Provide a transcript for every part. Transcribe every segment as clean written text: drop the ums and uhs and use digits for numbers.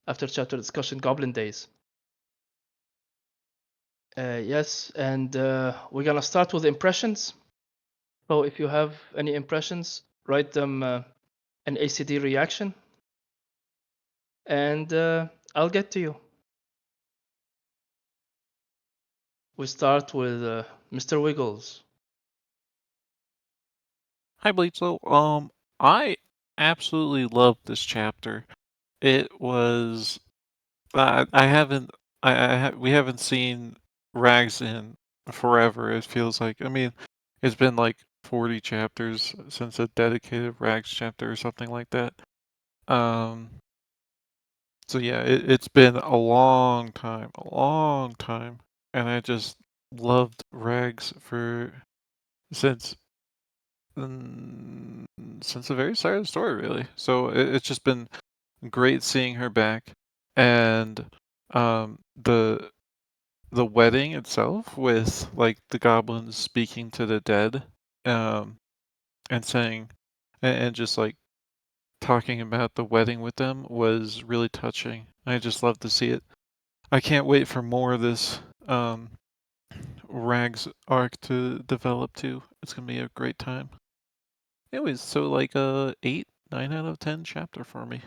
after chapter discussion, Goblin Days. Yes, and we're gonna start with impressions. So if you have any impressions, write them an ACD reaction, and I'll get to you. We start with Mr. Wiggles. Hi, Bleachlo. I absolutely loved this chapter. It was I haven't we haven't seen Rags in forever. It feels like. I mean, it's been like 40 chapters since a dedicated Rags chapter or something like that. Um, so yeah, it's been a long time, and I just loved Rags for since mm, since the very start of the story, really. So it's just been great seeing her back, and the wedding itself with like the goblins speaking to the dead, um, and saying and just like talking about the wedding with them was really touching. I just love to see it. I can't wait for more of this Rags arc to develop too. It's gonna be a great time. Anyways, so like a 8, 9 out of 10 chapter for me.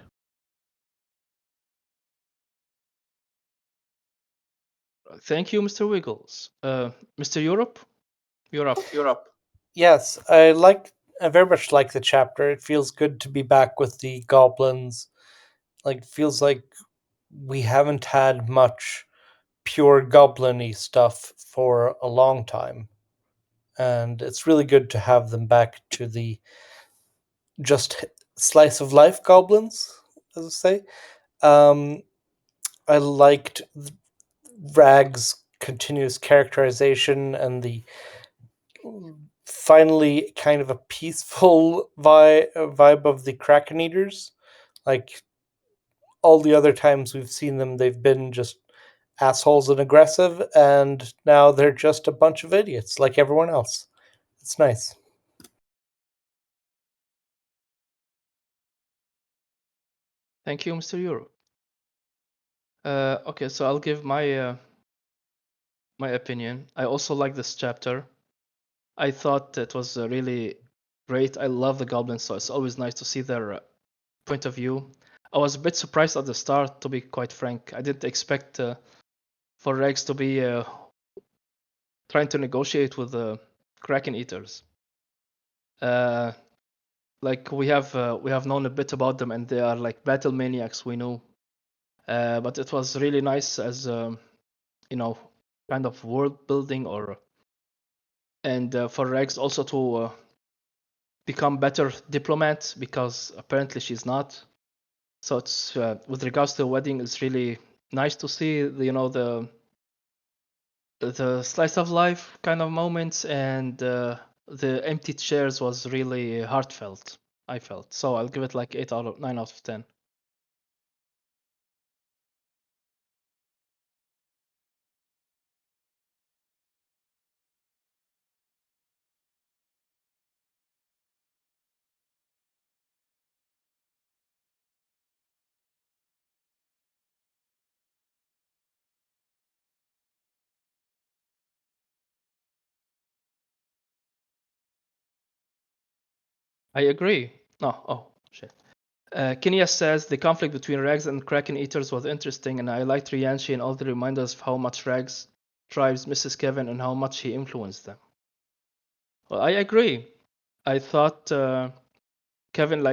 Thank you, Mr. Wiggles. Mr. Europe, you're up. Yes, I very much like the chapter. It feels good to be back with the goblins. Like feels like we haven't had much pure goblin-y stuff for a long time. And it's really good to have them back to the just slice of life goblins, as I say. Um, I liked Rag's continuous characterization and the finally kind of a peaceful vibe of the Kraken Eaters. Like all the other times we've seen them, they've been just assholes and aggressive, and now they're just a bunch of idiots like everyone else. It's nice. Thank you, Mr. Europe. Okay, so I'll give my my opinion. I also like this chapter. I thought it was really great. I love the goblins, so it's always nice to see their point of view. I was a bit surprised at the start, to be quite frank. I didn't expect for Rex to be trying to negotiate with the Kraken Eaters. Uh, like we have known a bit about them, and they are like battle maniacs. We know, but it was really nice as you know, kind of world building, or and for Rex also to become better diplomat, because apparently she's not. So it's with regards to the wedding, it's really nice to see the slice of life kind of moments, and the empty chairs was really heartfelt. I felt so. I'll give it like 8 out of 9 out of 10. I agree. No, oh shit. Kinya says the conflict between Rags and Kraken Eaters was interesting, and I liked Rianchi and all the reminders of how much Rags drives Mrs. Kevin and how much he influenced them. Well, I agree. I thought Kevin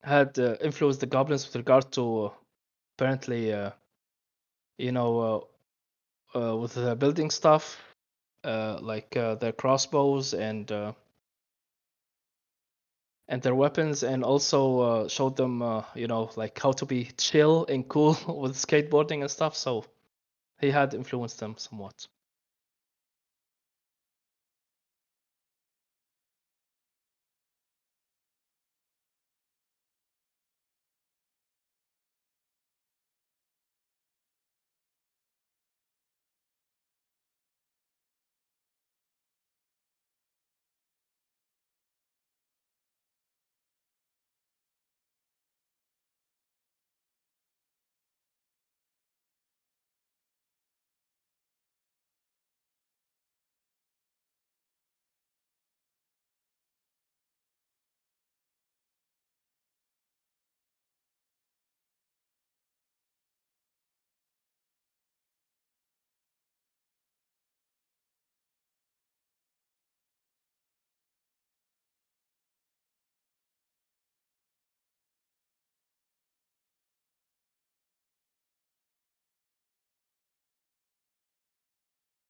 had influenced the goblins with regard to apparently you know with the building stuff, their crossbows and their weapons, and also showed them like how to be chill and cool with skateboarding and stuff. So he had influenced them somewhat.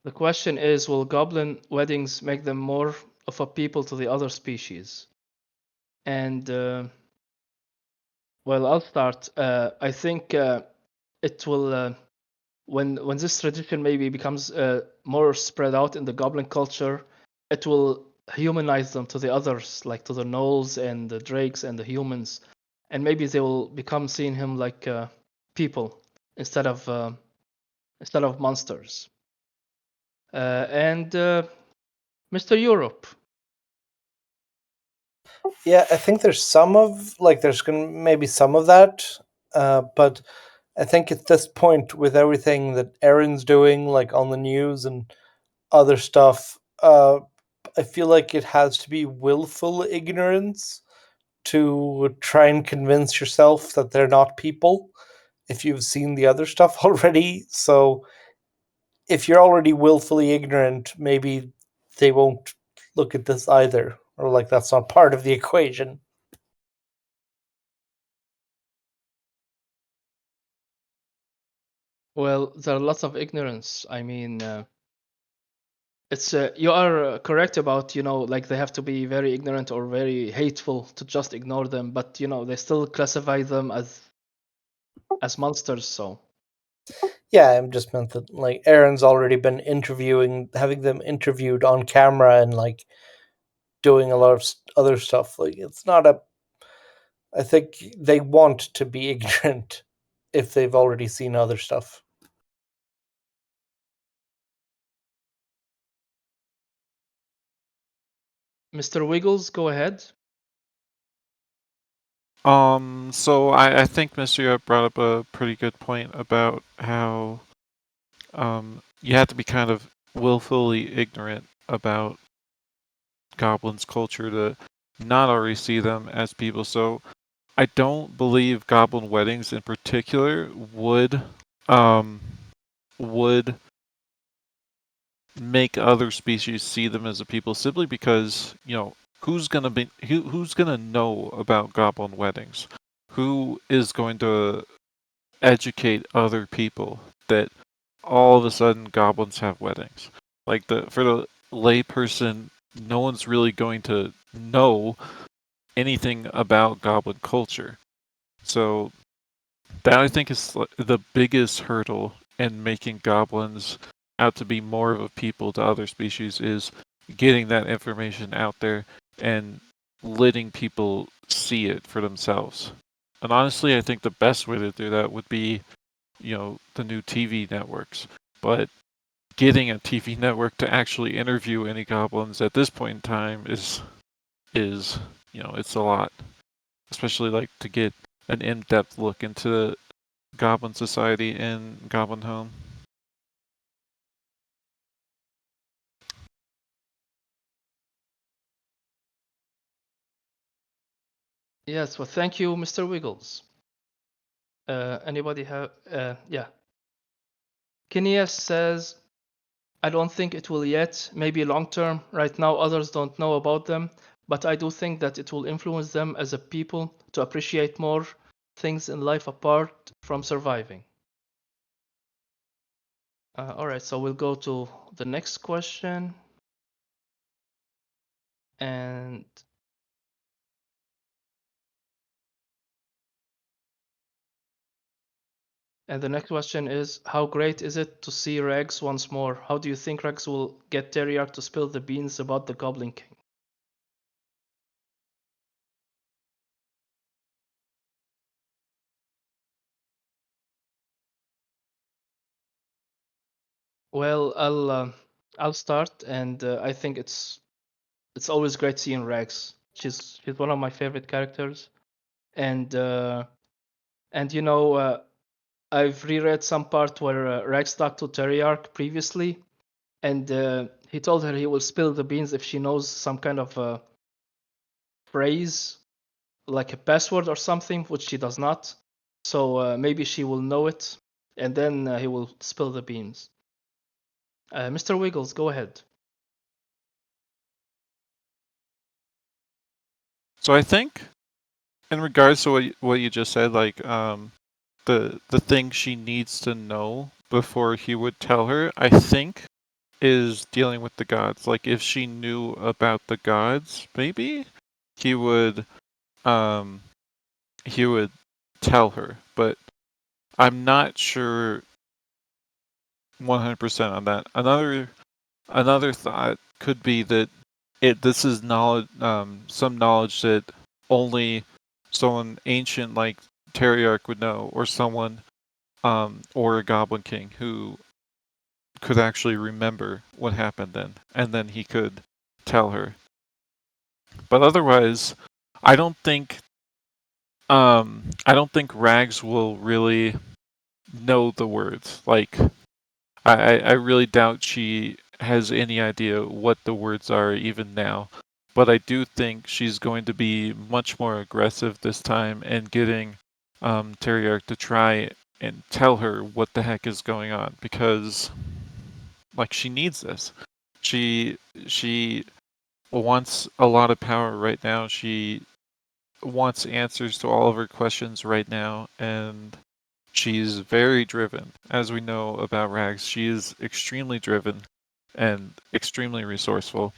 The question is, will goblin weddings make them more of a people to the other species? And well, I'll start. I think it will when this tradition maybe becomes more spread out in the goblin culture, it will humanize them to the others, like to the gnolls and the drakes and the humans, and maybe they will become seeing him like people instead of monsters. And Mr. Europe. Yeah, I think there's some of like there's gonna maybe some of that, but I think at this point with everything that Aaron's doing, like on the news and other stuff, I feel like it has to be willful ignorance to try and convince yourself that they're not people if you've seen the other stuff already. So if you're already willfully ignorant, maybe they won't look at this either, or like that's not part of the equation. Well, there are lots of ignorance. I mean, it's you are correct about like they have to be very ignorant or very hateful to just ignore them, but they still classify them as monsters. So Yeah, I just meant that like Aaron's already been interviewing, having them interviewed on camera and like doing a lot of other stuff. Like it's not a. I think they want to be ignorant if they've already seen other stuff. Mr. Wiggles, go ahead. So I think Mr. Yap brought up a pretty good point about how you have to be kind of willfully ignorant about goblins' culture to not already see them as people. So I don't believe goblin weddings in particular um would make other species see them as a people simply because who's gonna know about goblin weddings? Who is going to educate other people that all of a sudden goblins have weddings? Like for the layperson, no one's really going to know anything about goblin culture. So that I think is the biggest hurdle in making goblins out to be more of a people to other species is getting that information out there and letting people see it for themselves. And honestly, I think the best way to do that would be, the new TV networks. But getting a TV network to actually interview any goblins at this point in time is it's a lot, especially like to get an in-depth look into Goblin Society and Goblin Home. Yes, well, thank you, Mr. Wiggles. Anybody have? Yeah. Kineas says, I don't think it will yet, maybe long term. Right now, others don't know about them, but I do think that it will influence them as a people to appreciate more things in life apart from surviving. All right, so we'll go to the next question. And the next question is, how great is it to see Rex once more? How do you think Rex will get Teriarch to spill the beans about the Goblin King? Well, I'll start, and I think it's always great seeing Rex. She's one of my favorite characters, and I've reread some part where Rex talked to Teriarch previously, and he told her he will spill the beans if she knows some kind of phrase, like a password or something, which she does not. So maybe she will know it, and then he will spill the beans. Mr. Wiggles, go ahead. So I think, in regards to what you just said, like the thing she needs to know before he would tell her, I think is dealing with the gods. Like if she knew about the gods, maybe he would um he would tell her, but I'm not sure 100% on that. Another thought could be that this is knowledge, some knowledge that only someone ancient like Teriarch would know, or someone, or a Goblin King who could actually remember what happened then, and then he could tell her. But otherwise, I don't think, I don't think Rags will really know the words. Like, I really doubt she has any idea what the words are even now. But I do think she's going to be much more aggressive this time and getting Teriarch to try and tell her what the heck is going on, because like she needs this. She she wants a lot of power right now. She wants answers to all of her questions right now, and she's very driven. As we know about Rags, she is extremely driven and extremely resourceful.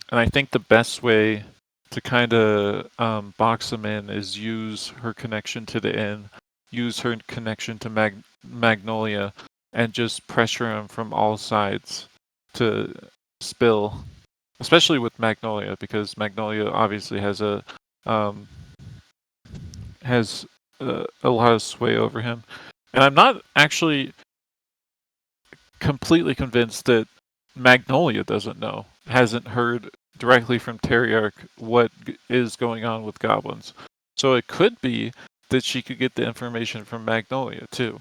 And I think the best way to kind of box them in is use her connection to the inn, use her connection to Magnolia, and just pressure him from all sides to spill, especially with Magnolia, because Magnolia obviously has um, a lot of sway over him. And I'm not actually completely convinced that Magnolia doesn't know, hasn't heard directly from Teriarch what is going on with goblins. So it could be that she could get the information from Magnolia too.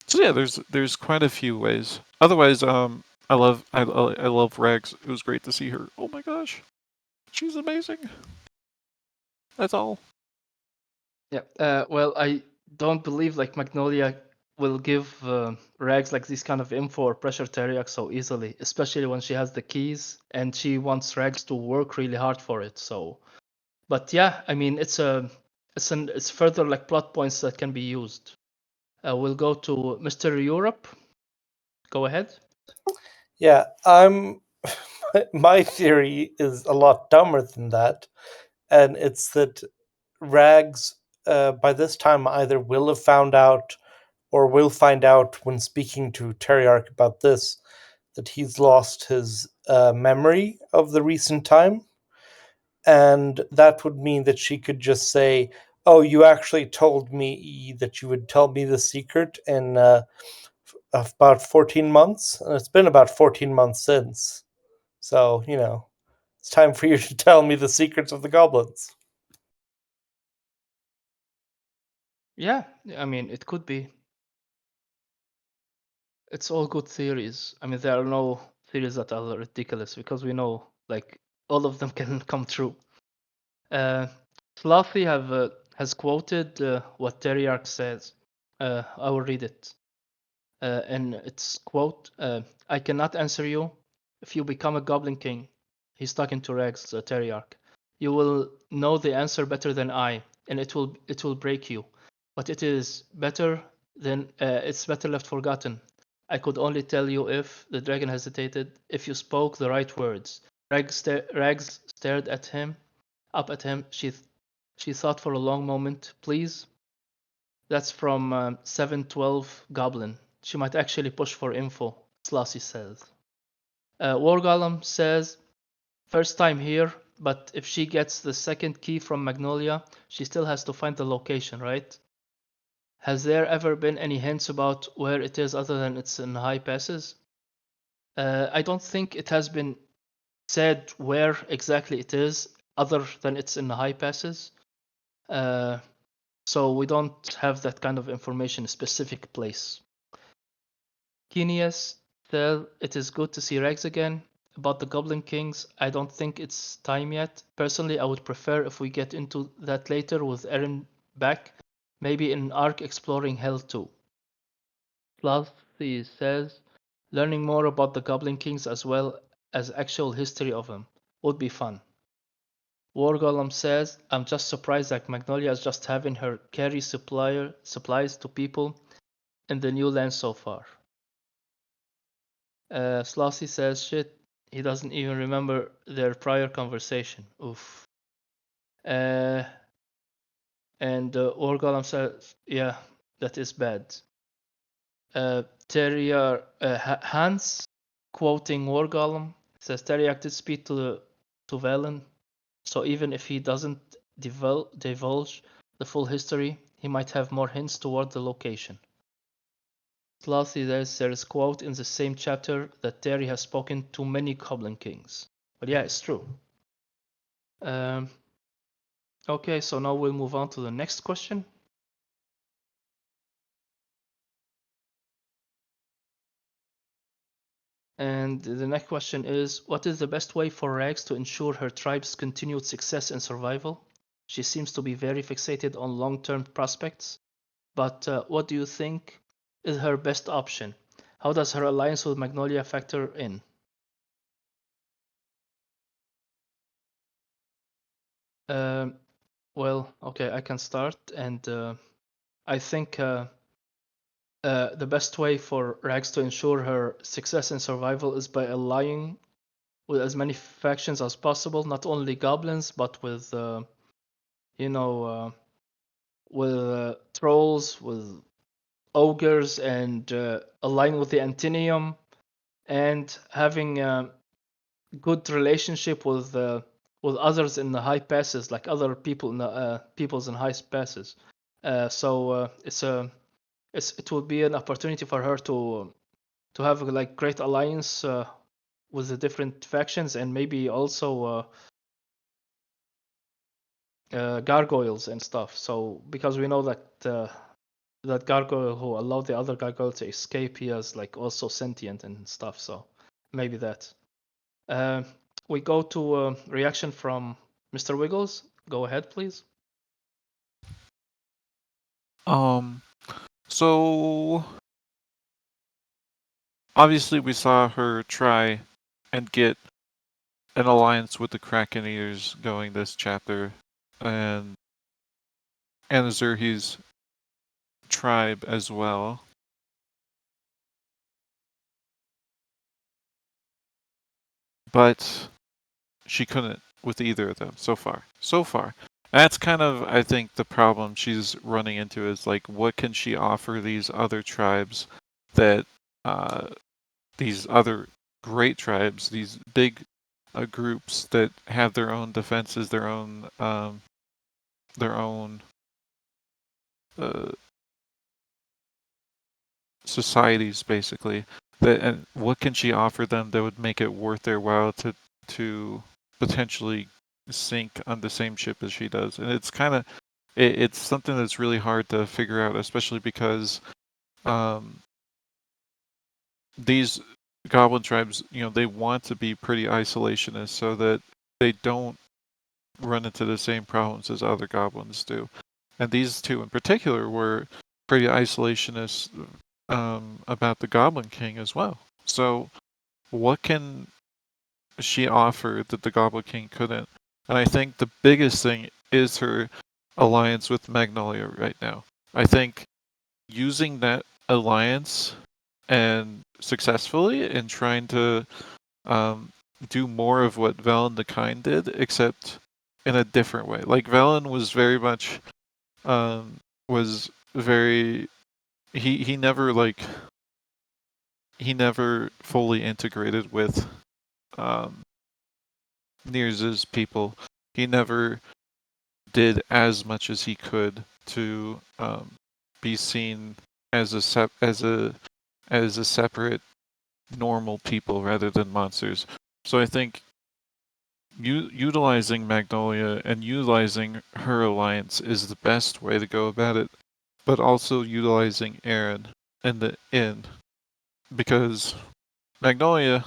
So yeah, there's quite a few ways. Otherwise, I love Rags. It was great to see her. Oh my gosh, she's amazing. That's all. Yeah. Well, I don't believe like Magnolia will give Rags like this kind of info or pressure Teriak so easily, especially when she has the keys and she wants Rags to work really hard for it. So, but yeah, I mean, it's further like plot points that can be used. We'll go to Mr. Europe. Go ahead. Yeah, I'm. My theory is a lot dumber than that, and it's that Rags, by this time, either will have found out or will find out when speaking to Teriarch about this that he's lost his memory of the recent time. And that would mean that she could just say, "Oh, you actually told me that you would tell me the secret in about 14 months." And it's been about 14 months since. So, it's time for you to tell me the secrets of the goblins. Yeah, I mean, it could be. It's all good theories. I mean, there are no theories that are ridiculous because we know like all of them can come true. Uh, Slothy has quoted what Teriarch says. I will read it. And it's quote, I cannot answer you. If you become a Goblin King, he's talking to Rex, Teriarch, you will know the answer better than I, and it will break you. But it is better than it's better left forgotten. I could only tell you if the dragon hesitated, if you spoke the right words. Rags stared at him, up at him. She thought for a long moment. Please, that's from 712 Goblin. She might actually push for info, Slashy says. War Golem says, first time here, but if she gets the second key from Magnolia, she still has to find the location, right? Has there ever been any hints about where it is other than it's in high passes? I don't think it has been said where exactly it is, other than it's in the high passes. So we don't have that kind of information, specific place. Kenius said it is good to see Rex again. About the Goblin Kings, I don't think it's time yet. Personally, I would prefer if we get into that later with Eren back, maybe in an arc exploring Hell too. Plus, he says, learning more about the Goblin Kings as well as actual history of them would be fun. War Golem says, I'm just surprised that Magnolia is just having her carry supplies to people in the new land so far. Slossie says, shit, he doesn't even remember their prior conversation. Oof. And Orgolam says, yeah, that is bad. Hans, quoting Wargolem, says Teriarch did speak to Velen, so even if he doesn't divulge the full history, he might have more hints toward the location. Lastly, there is quote in the same chapter that Terry has spoken to many Goblin Kings. But yeah, it's true. Okay, so now we'll move on to the next question. And the next question is, what is the best way for Rags to ensure her tribe's continued success and survival? She seems to be very fixated on long-term prospects, but what do you think is her best option? How does her alliance with Magnolia factor in? Well, okay, I can start, and I think the best way for Rags to ensure her success and survival is by allying with as many factions as possible, not only goblins, but with with trolls, with ogres, and align with the Antinium, and having a good relationship with others in the high passes, like other people in the peoples in high passes. So it would be an opportunity for her to have like great alliance with the different factions, and maybe also gargoyles and stuff. So because we know that that gargoyle who allowed the other gargoyle to escape, he is like also sentient and stuff. So maybe that. We go to reaction from Mr. Wiggles. Go ahead, please. So obviously we saw her try and get an alliance with the Kraken Eaters going this chapter, and Zurhi's tribe as well. But she couldn't with either of them so far. That's kind of, I think, the problem she's running into is like, what can she offer these other tribes that these other great tribes, these big groups that have their own defenses, their own uh, societies, basically. That, and what can she offer them that would make it worth their while to potentially sink on the same ship as she does? And it's kind of it's something that's really hard to figure out, especially because these goblin tribes, they want to be pretty isolationist so that they don't run into the same problems as other goblins do. And these two in particular were pretty isolationist about the Goblin King as well. So what can she offer that the Goblin King couldn't? And I think the biggest thing is her alliance with Magnolia right now. I think using that alliance and successfully and trying to do more of what Velen the Kind did, except in a different way. Like Velen was very much was very he never he never fully integrated with Nir's people. He never did as much as he could to be seen as as a separate normal people rather than monsters. So I think utilizing Magnolia and utilizing her alliance is the best way to go about it, but also utilizing Aaron and the inn, because Magnolia,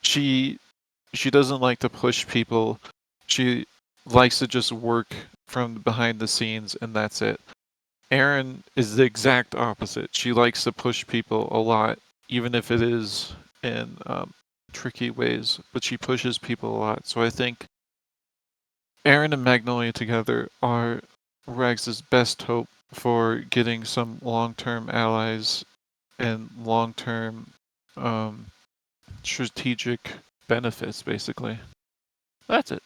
she doesn't like to push people. She likes to just work from behind the scenes and that's it. Aaron is the exact opposite. She likes to push people a lot, even if it is in tricky ways, but she pushes people a lot. So I think Aaron and Magnolia together are Rags' best hope for getting some long-term allies and long-term strategic benefits, basically. That's it.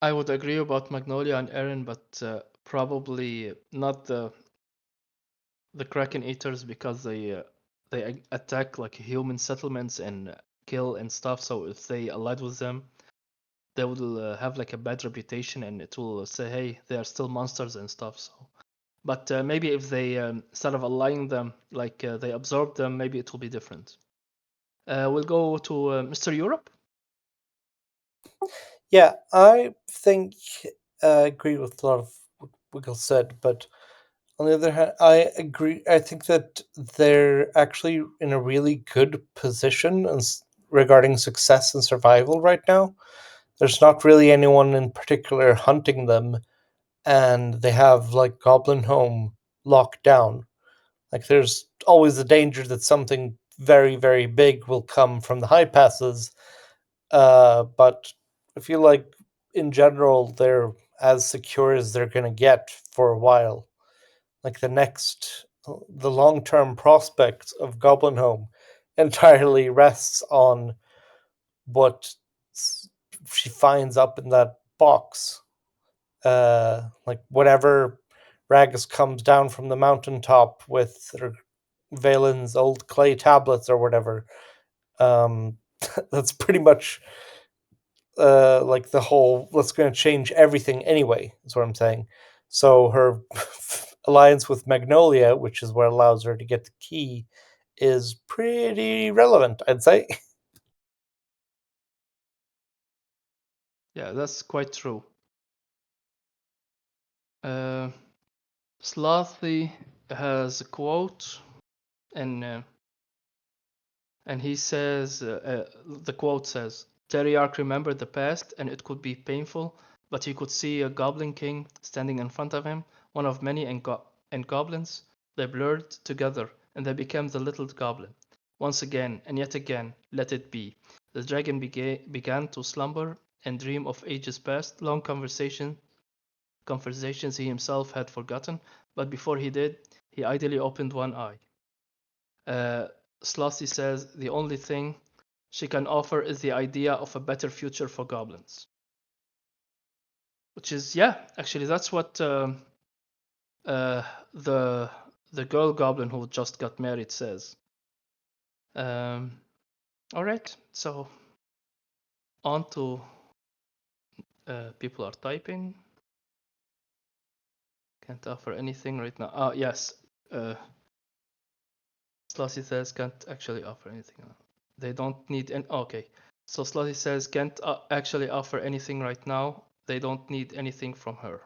I would agree about Magnolia and Eren, but probably not the Kraken Eaters because they attack like human settlements and kill and stuff. So if they allied with them, they will have like a bad reputation, and it will say, hey, they are still monsters and stuff. So, but maybe if they instead of allying them, like they absorb them, maybe it will be different. We'll go to Mr. Europe. Yeah, I think I agree with a lot of what Wiggle said, but on the other hand, I agree. I think that they're actually in a really good position regarding success and survival right now. There's not really anyone in particular hunting them, and they have like Goblin Home locked down. Like, there's always the danger that something very, very big will come from the high passes, but I feel like in general they're as secure as they're gonna get for a while. Like the long term prospect of Goblin Home entirely rests on what she finds up in that box. Like whatever Ragus comes down from the mountaintop with Valen's old clay tablets or whatever. Um, that's pretty much like the whole "let's going to change everything anyway" is what I'm saying. So her alliance with Magnolia, which is what allows her to get the key, is pretty relevant, I'd say. Yeah, that's quite true. Slothy has a quote, and he says, the quote says, Teriarch remembered the past, and it could be painful, but he could see a Goblin King standing in front of him, one of many and goblins. They blurred together, and they became the little goblin. Once again, and yet again, let it be. The dragon began to slumber and dream of ages past, long conversations he himself had forgotten, but before he did, he idly opened one eye. Slossie says the only thing she can offer is the idea of a better future for goblins. Which is, yeah, actually, that's what uh, the girl goblin who just got married says. All right, so on to people are typing. Can't offer anything right now. Oh, yes. Slossie says can't actually offer anything. They don't need any. Okay. So Slotty says can't actually offer anything right now. They don't need anything from her.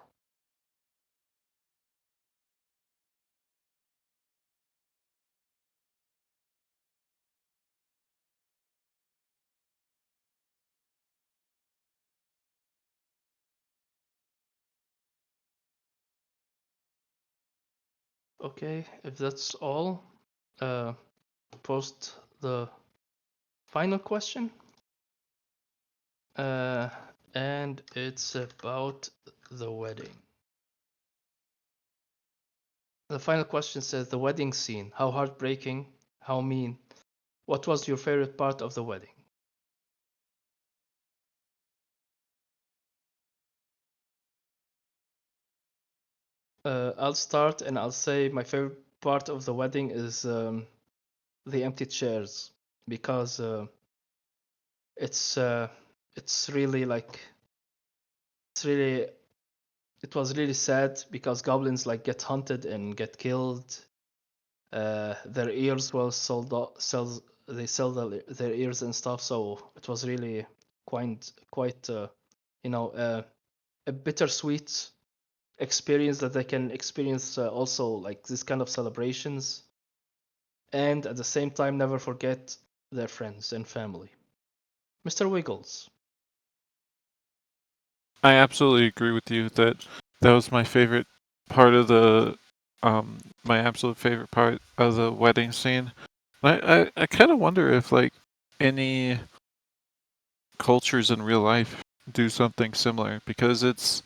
Okay, if that's all, post the final question. And it's about the wedding. The final question says the wedding scene. How heartbreaking, how mean. What was your favorite part of the wedding? I'll start and I'll say my favorite part of the wedding is the empty chairs because it's uh, it's really like it's really it was really sad because goblins like get hunted and get killed. Their ears were they sell their ears and stuff, so it was really quite a bittersweet experience that they can experience also like this kind of celebrations, and at the same time never forget their friends and family. Mr. Wiggles. I absolutely agree with you that that was my favorite part of the my absolute favorite part of the wedding scene. I kind of wonder if like any cultures in real life do something similar because it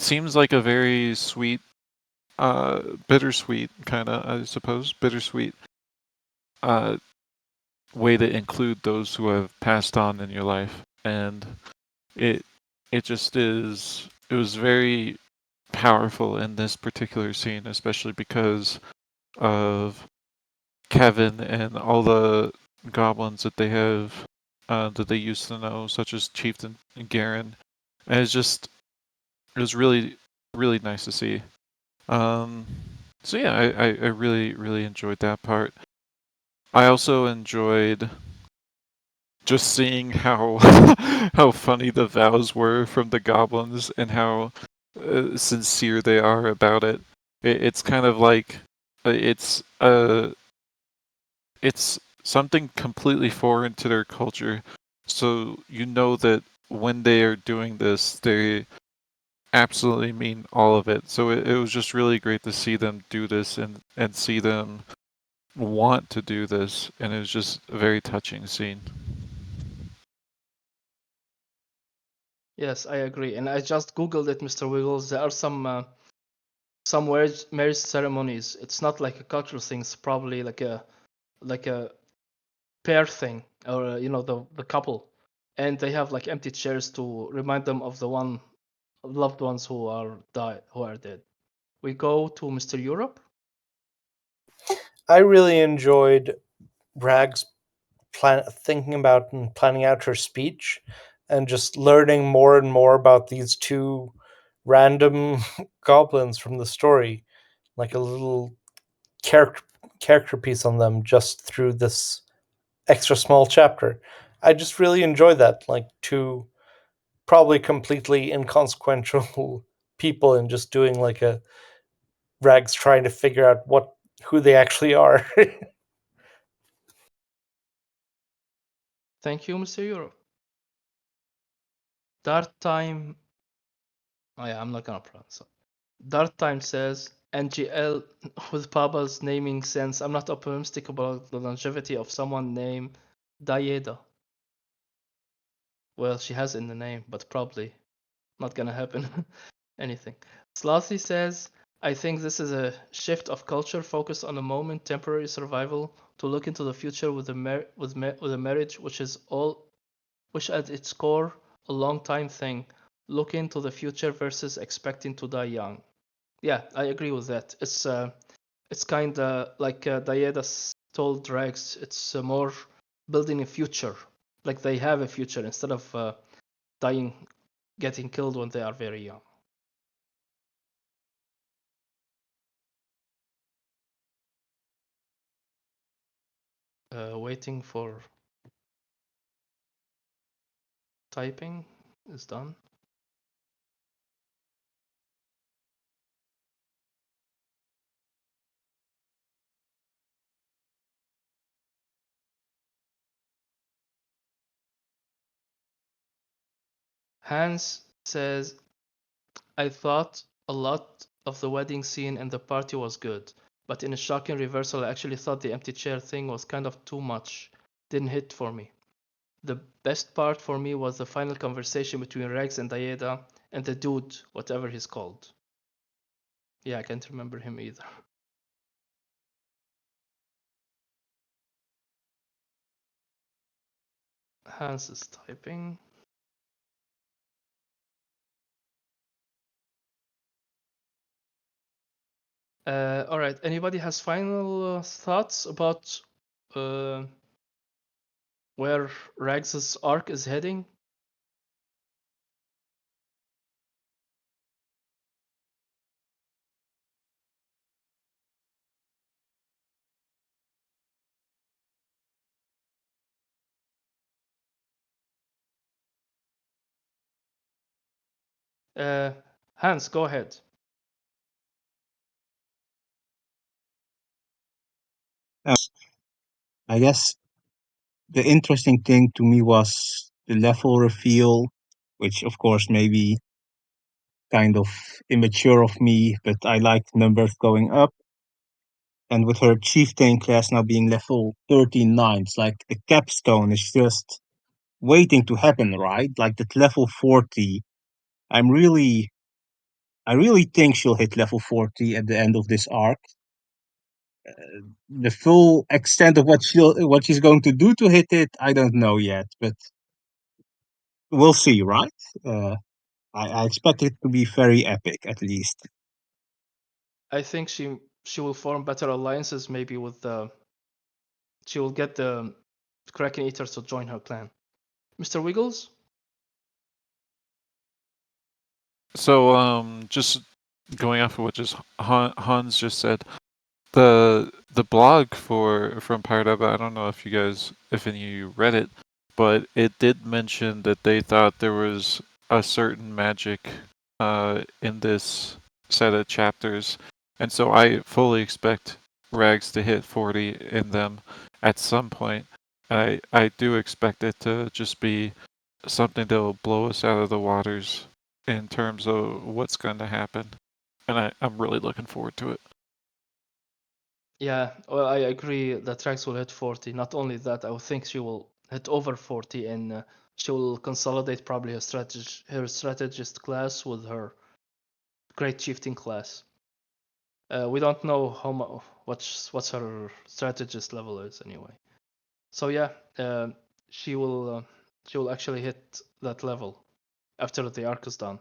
seems like a very sweet bittersweet kind of, I suppose, bittersweet uh, way to include those who have passed on in your life, and it it just is. It was very powerful in this particular scene, especially because of Kevin and all the goblins that they have that they used to know, such as Chieftain Garen. And it was really nice to see. Um, so yeah, I really enjoyed that part. I also enjoyed just seeing how how funny the vows were from the goblins and how sincere they are about it. It's kind of like uh, it's uh it's something completely foreign to their culture. So you know that when they are doing this, they absolutely mean all of it. So it was just really great to see them do this and see them want to do this, and it was just a very touching scene. Yes, I agree. And I just googled it, Mr. Wiggles. There are some marriage ceremonies. It's not like a cultural thing. It's probably like a pair thing, or the couple, and they have like empty chairs to remind them of the one loved ones who are dead. We go to Mr. Europe. I really enjoyed Brag's thinking about and planning out her speech, and just learning more and more about these two random goblins from the story, like a little character character piece on them just through this extra small chapter. I just really enjoy that, like two probably completely inconsequential people and just doing like a Rags trying to figure out what who they actually are. Thank you, Mr. Europe. Dart time. Oh yeah, I'm not gonna pronounce it. Dart time says NGL with Papa's naming sense. I'm not optimistic about the longevity of someone named Dayeda. Well, she has in the name, but probably not gonna happen. Anything. Slothy says, I think this is a shift of culture focused on a moment, temporary survival, to look into the future with with a marriage, which at its core a long time thing. Look into the future versus expecting to die young. Yeah, I agree with that. It's kind of like Dayeda told Drax. It's more building a future, like they have a future instead of dying, getting killed when they are very young. Waiting for typing is done. Hans says, I thought a lot of the wedding scene and the party was good, but in a shocking reversal, I actually thought the empty chair thing was kind of too much. Didn't hit for me. The best part for me was the final conversation between Rex and Dayeda and the dude, whatever he's called. Yeah, I can't remember him either. Hans is typing. All right. Anybody has final thoughts about uh, where Rags's arc is heading? Uh, Hans, go ahead. I guess the interesting thing to me was the level reveal, which of course may be kind of immature of me, but I liked numbers going up. And with her chieftain class now being level 39, it's like the capstone is just waiting to happen, right? Like that level 40. I'm really, I really think she'll hit level 40 at the end of this arc. the full extent of what she's going to do to hit it, I don't know yet, but we'll see, right? I expect it to be very epic, at least. I think she will form better alliances, maybe with the. She will get the Kraken Eaters to join her clan. Mr. Wiggles? So, just going off of what just Hans just said, the blog from Pirate Up, I don't know if any of you read it, but it did mention that they thought there was a certain magic in this set of chapters, and so I fully expect Rags to hit 40 in them at some point. I do expect it to just be something that will blow us out of the waters in terms of what's going to happen, and I'm really looking forward to it. Yeah, well, I agree that Rex will hit 40. Not only that, I would think she will hit over 40, and she will consolidate probably her strategist class with her great chieftain class. We don't know how much what's her strategist level is anyway. So yeah, she will actually hit that level after the arc is done.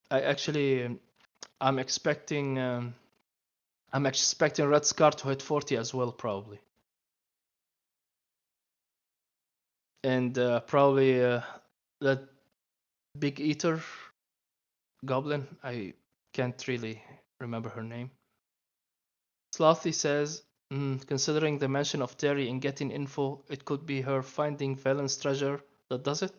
I actually I'm expecting Red Scar to hit 40 as well, probably. And probably that big eater goblin, I can't really remember her name. Slothy says, considering the mention of Terry in getting info, it could be her finding Valen's treasure that does it.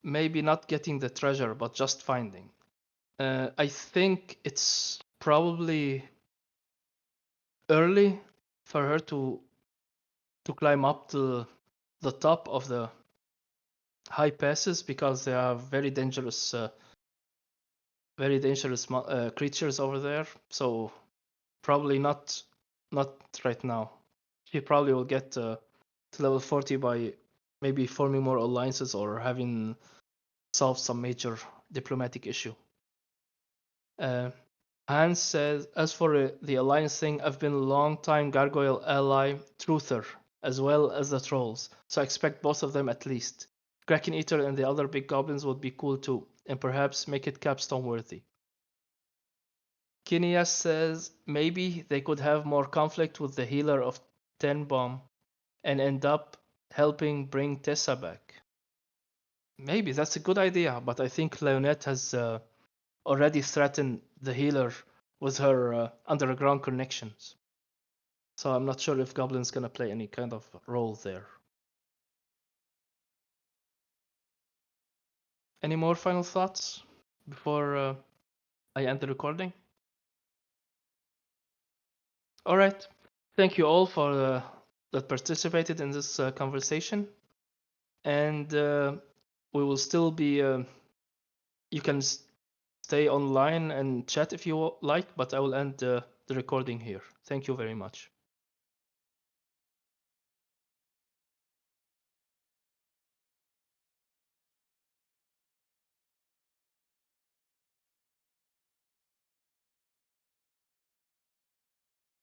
Maybe not getting the treasure, but just finding. I think it's probably early for her to climb up to the top of the high passes because they are very dangerous creatures over there. So probably not right now. She probably will get to level 40 by maybe forming more alliances or having solved some major diplomatic issue. Hans says, as for the alliance thing, I've been a long time Gargoyle ally Truther, as well as the trolls, so I expect both of them at least. Kraken Eater and the other big goblins would be cool too, and perhaps make it capstone worthy. Kinias says, maybe they could have more conflict with the healer of Ten Bomb and end up helping bring Tessa back. Maybe that's a good idea, but I think Leonette has already threatened the healer with her underground connections. So I'm not sure if Goblin's gonna play any kind of role there. Any more final thoughts before I end the recording? All right. Thank you all for that participated in this conversation, and we will still be. You can stay online and chat if you like, but I will end the recording here. Thank you very much.